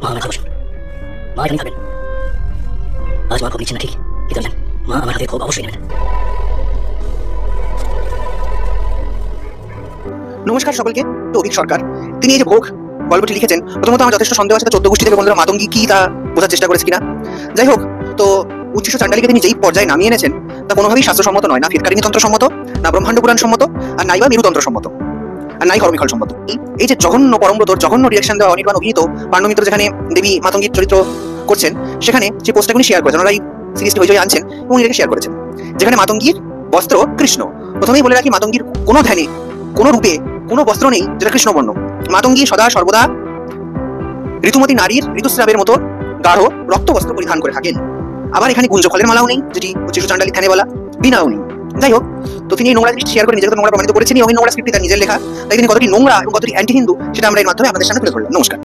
মা আমার ভালোবাসেন, মা এখানেই থাকবেন। আজ মা ভোগ নিচ্ছেন না ঠিক, কিন্তু জানেন মা আমার হাতে ভোগ অবশ্যই নেবেন। নমস্কার সকলকে। অভিক সরকার তিনি এই যে ভোগ গল্পটি লিখেছেন, প্রথমত আমার যথেষ্ট সন্দেহ আছে 14 গোষ্ঠী থেকে বন্ধুরা মাতঙ্গী কি তা বোঝার চেষ্টা করেছে কিনা। যাই হোক, তো উচ্ছিষ্ট চাণ্ডালীকে তিনি যেই পর্যায়ে নামিয়ে এনেছেন তা কোনোভাবেই শাস্ত্রসম্মত নয়, না ফিটকারিণী তন্ত্র সম্মত, না ব্রহ্মাণ্ড পুরাণ সম্মত, আর নাই বা মেরুতন্ত্র সম্মত, আর নাই হরমিখল সম্মত। এই যে জঘন্য পরমব্রতর জঘন্য ডিরেকশন দেওয়া অনির্বাণ অভিনীত পাণ্ডমিত্র যেখানে দেবী মাতঙ্গীর চরিত্র করছেন, সেখানে যে পোস্টটা উনি শেয়ার করেছেন, ওনারা এই সিরিজটি হয়ে আনছেন এবং এটাকে শেয়ার করেছেন, যেখানে মাতঙ্গীর বস্ত্র কৃষ্ণ। প্রথমেই বলে রাখি, মাতঙ্গীর কোনো ধ্যানে কোনো রূপে কোনো বস্ত্র নেই যেটা কৃষ্ণবর্ণ। মাতঙ্গী সদা সর্বদা ঋতুমতী নারীর ঋতুস্রাবের মতো গাঢ় রক্ত বস্ত্র পরিধান করে থাকেন। আবার এখানে গুঞ্জফলের মালাও নেই, যেটি উচ্ছিষ্ট চাণ্ডালী ধ্যানে বলা, বীণাও নেই। যাই হোক, তো তিনি এই নোংরা জিনিস শেয়ার করে নিজেকে নোংরা প্রমাণিত করেছেন এবং এই নোংরা স্ক্রিপ্টটি তার নিজের লেখা, তাই তিনি কতটি নোংরা এবং কতটি অ্যান্টি হিন্দু সেটা আমরা এর মাধ্যমে আপনাদের সামনে তুলে ধরলাম। নমস্কার।